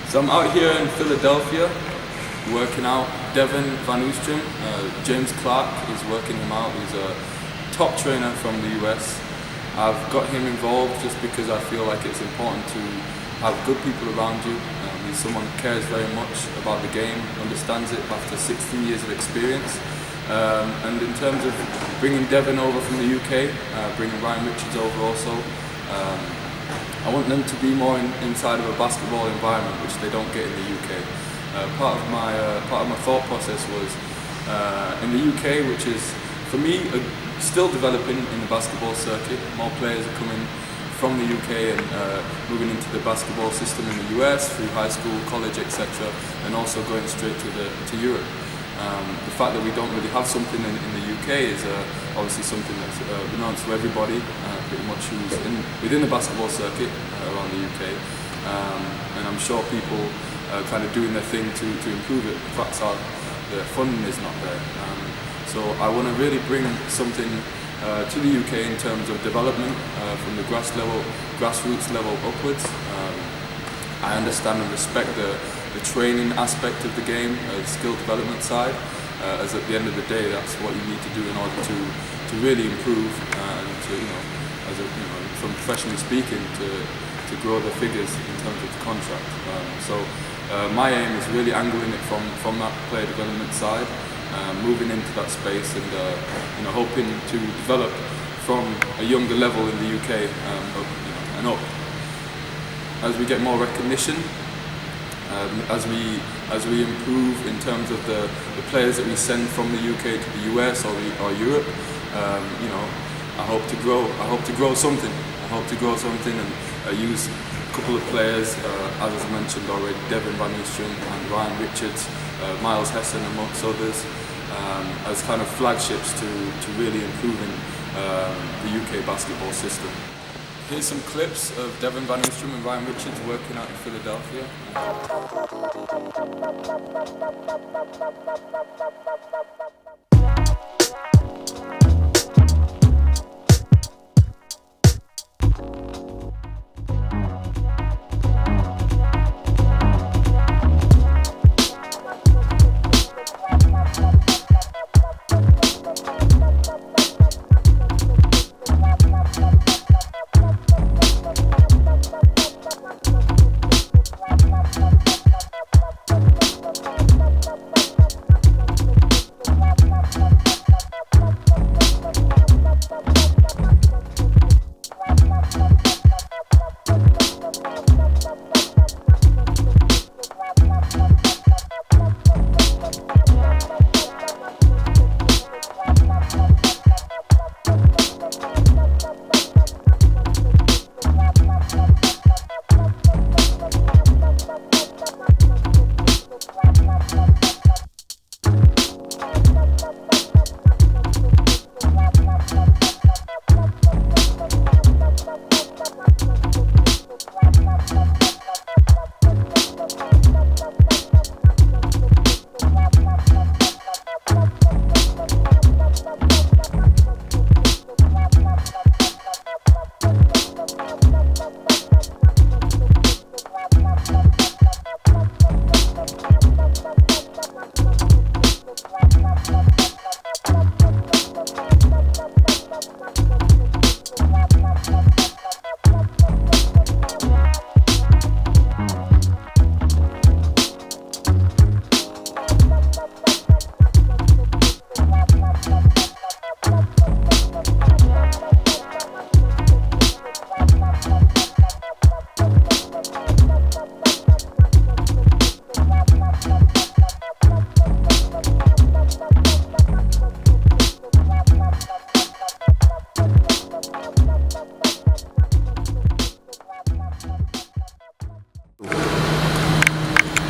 So I'm out here in Philadelphia working out Devon Van Oostrum. James Clark is working him out. He's a top trainer from the US. I've got him involved just because I feel like it's important to have good people around you. He's someone who cares very much about the game, understands it after 16 years of experience. And in terms of bringing Devon over from the UK, bringing Ryan Richards over also, I want them to be more inside of a basketball environment, which they don't get in the UK. Part of my thought process was in the UK, which is for me still developing in the basketball circuit. More players are coming from the UK and moving into the basketball system in the US through high school, college, etc., and also going straight to Europe. The fact that we don't really have something in the UK is obviously something that's known to everybody, pretty much who's within the basketball circuit around the UK, and I'm sure people are kind of doing their thing to improve it. The facts are the funding is not there. So I want to really bring something to the UK in terms of development from the grassroots level upwards. I understand and respect the training aspect of the game, the skill development side, as at the end of the day that's what you need to do in order to really improve and to, from professionally speaking, to grow the figures in terms of the contract. So my aim is really angling it from that player development side, moving into that space and hoping to develop from a younger level in the UK and up. As we get more recognition, as we improve in terms of the players that we send from the UK to the US or Europe, I hope to grow something. I hope to grow something and use a couple of players, as I mentioned already, Devon Van Oostrum and Ryan Richards, Miles Hessen amongst others, as kind of flagships to really improving the UK basketball system. Here's some clips of Devon Van Oostrum and Ryan Richards working out in Philadelphia.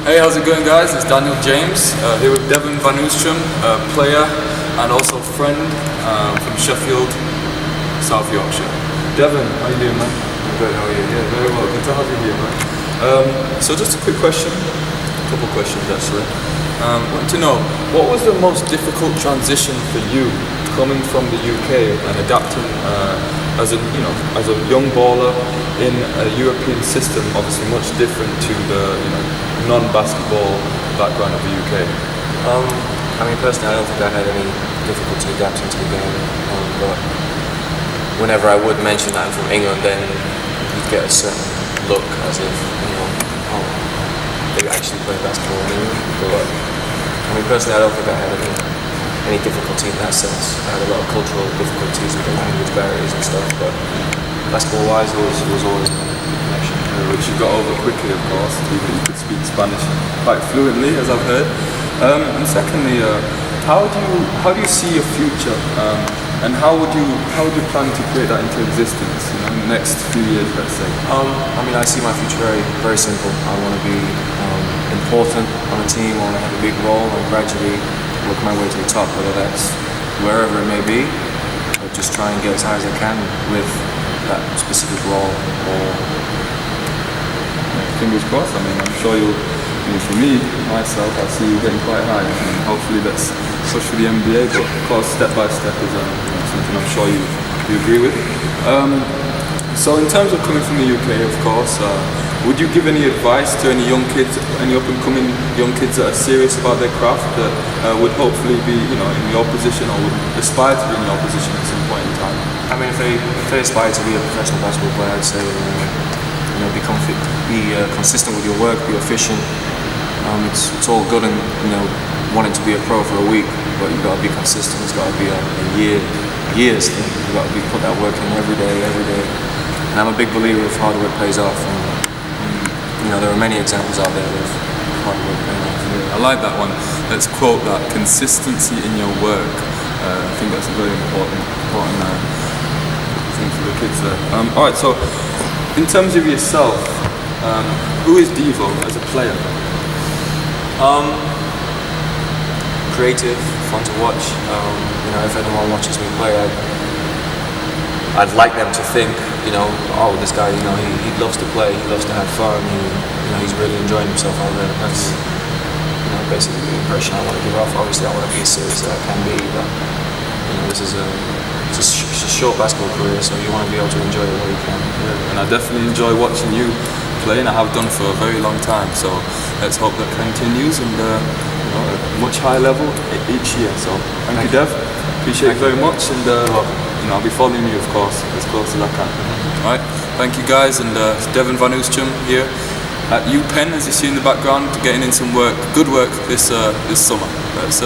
Hey, how's it going, guys? It's Daniel James here with Devon Van Oostrum, player and also friend from Sheffield, South Yorkshire. Devon, how you doing, man? I'm good, how are you? Yeah, very well. Good to have you here, man. So just a quick question, a couple questions actually. I want to know, what was the most difficult transition for you coming from the UK and adapting as a young baller in a European system, obviously much different to the non-basketball background of the UK? I mean, personally, I don't think I had any difficulty adapting to the game, but whenever I would mention that I'm from England, then you'd get a certain look as if, oh, they actually play basketball in England. But I mean, personally, I don't think I had any difficulty in that sense. I had a lot of cultural difficulties with the language barriers and stuff, but basketball-wise, it was always a connection. Which you got over quickly, of course. You could speak Spanish quite fluently, as I've heard. And secondly, how do you see your future, and how would you plan to create that into existence? In the next few years, let's say. I mean, I see my future very simple. I want to be important on a team. I want to have a big role and gradually work my way to the top, whether that's wherever it may be, or just try and get as high as I can with that specific role. Or fingers crossed. I mean, I'm sure for me, myself, I see you getting quite high. I mean, hopefully that's push for the NBA, but of course, step by step is something I'm sure you agree with. So in terms of coming from the UK, of course, would you give any advice to any young kids, any up-and-coming young kids that are serious about their craft, that would hopefully be, in your position or would aspire to be in your position at some point in time? I mean, if they aspire to be a professional basketball player, I'd say, be consistent with your work, be efficient. It's all good and wanting to be a pro for a week, but you've got to be consistent. It's got to be a years thing. You've got to put that work in every day. And I'm a big believer of hard work pays off. And there are many examples out there of hard work paying off. Yeah, I like that one. Let's quote that: consistency in your work. I think that's a very important thing for the kids there. All right, so in terms of yourself, who is Devo as a player? Creative, fun to watch. If anyone watches me play, I'd like them to think, oh, this guy, he loves to play, he loves to have fun, he's really enjoying himself out there. That's, basically the impression I want to give off. Obviously, I want to be as serious as I can be, but this is it's a short basketball career, so you want to be able to enjoy it while you can. Yeah, and I definitely enjoy watching you play, and I have done for a very long time. So let's hope that continues and a much higher level each year. So thank you, Dev. Appreciate it very much, and I'll be following you, of course, as close as I can. All right, thank you guys, and Devon Van Oostrum here at UPenn, as you see in the background, getting in some work, good work this summer. Let's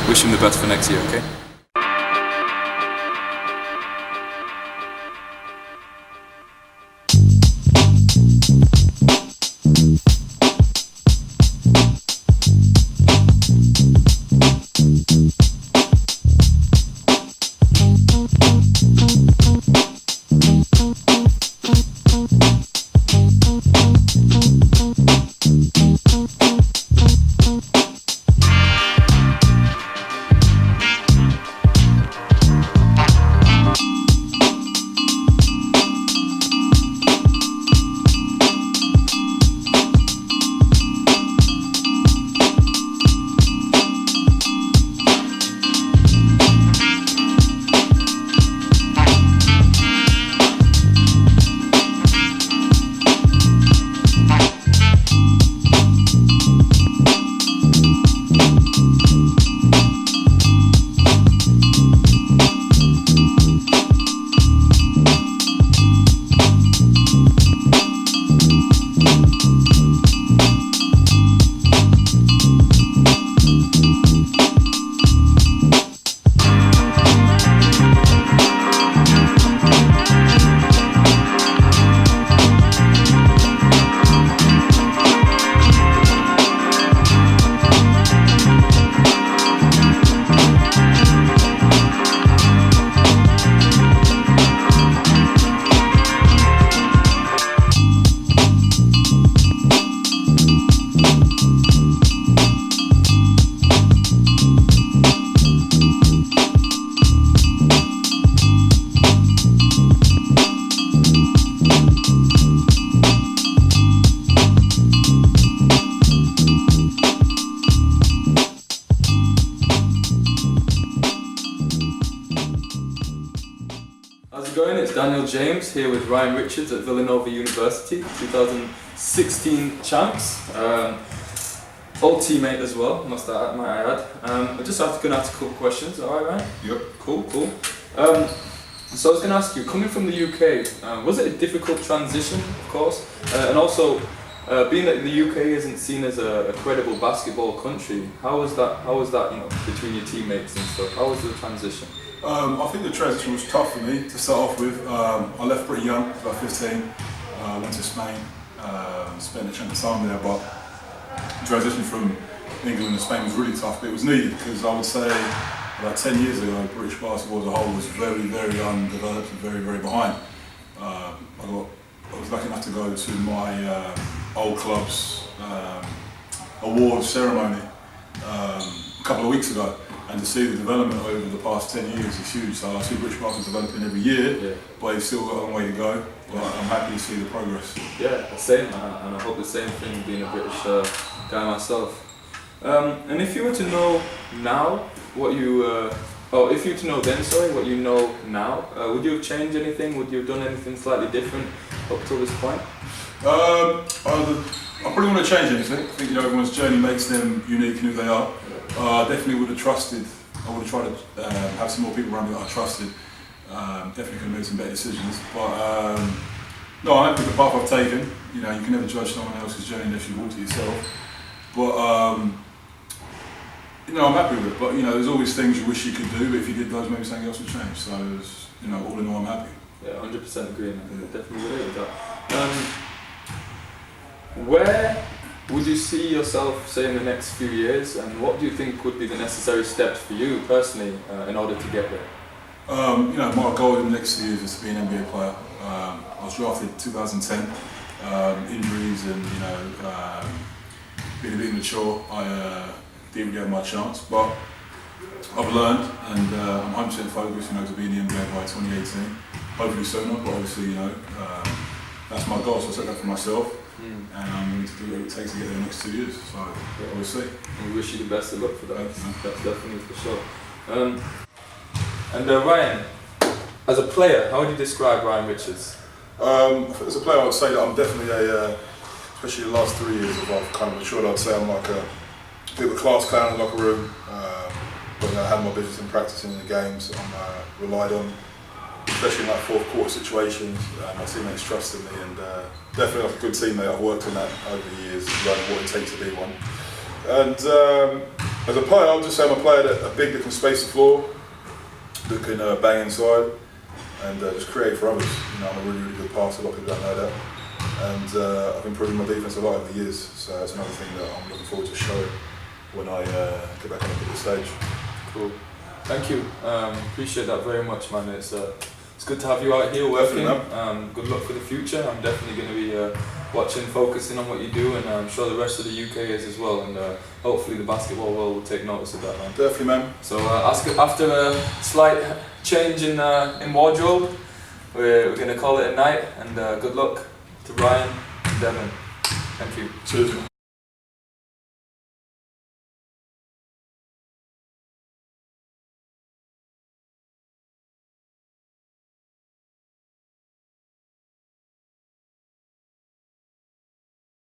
wish him the best for next year. Okay. James here with Ryan Richards at Villanova University, 2016 champs. old teammate as well, might I add. I just going to ask a couple questions, alright, Ryan? Yep. Cool. So I was going to ask you, coming from the UK, was it a difficult transition, of course? And also, being that the UK isn't seen as a credible basketball country, how was that, between your teammates and stuff? How was the transition? I think the transition was tough for me to start off with. I left pretty young, about 15. Went to Spain, spent a chunk of time there, but the transition from England to Spain was really tough, but it was needed because I would say about 10 years ago, British basketball as a whole was very, very undeveloped and very, very behind. I was lucky enough to go to my old club's awards ceremony a couple of weeks ago, and to see the development over the past 10 years is huge. So I see British basketball developing every year, but it's still got a long way to go. But I'm happy to see the progress. Yeah, same, and I hope the same thing, being a British guy myself. And if you were to know now what you, if you were to know then, what you know now, would you have changed anything? Would you have done anything slightly different up till this point? I probably want to change anything. I think everyone's journey makes them unique in who they are. I definitely would have trusted. I would have tried to have some more people around me that I trusted. Definitely could have made some better decisions. But no, I'm happy with the path I've taken. You can never judge someone else's journey unless you walk it yourself. But I'm happy with it. But there's always things you wish you could do. But if you did those, maybe something else would change. So all in all, I'm happy. Yeah, 100% agree. Man. Definitely relate with that. Where would you see yourself, say, in the next few years, and what do you think would be the necessary steps for you personally in order to get there? My goal in the next few years is to be an NBA player. I was drafted in 2010. Injuries and being a bit immature, I didn't really have my chance. But I've learned, and I'm 100% focused, to be in the NBA by 2018. Hopefully sooner, but obviously, that's my goal. So I set that for myself. And I'm going to do what it takes to get there in the next 2 years, so we'll see. And we wish you the best of luck for that. That's definitely for sure. And Ryan, as a player, how would you describe Ryan Richards? As a player, I would say that I'm definitely especially the last 3 years I've kind of matured, I'd say I'm like a bit of a class clown in the locker room. But I had my business in practicing in the games. I'm relied on, especially in like fourth quarter situations. My teammates trusted me, and definitely like a good teammate. I've worked on that over the years, learning what it takes to be one. And as a player, I would just say I'm a player that that can space the floor, that can bang inside, and just create for others. I'm a really, really good passer. A lot of people don't know that. And I've improved my defense a lot over the years. So that's another thing that I'm looking forward to showing when I get back on the stage. Cool. Thank you. Appreciate that very much, man. It's good to have you out here working. Good luck for the future. I'm definitely going to be watching, focusing on what you do, and I'm sure the rest of the UK is as well. And hopefully the basketball world will take notice of that, man. Definitely, man. So after a slight change in wardrobe, we're going to call it a night. And good luck to Ryan and Devon. Thank you. Cheers.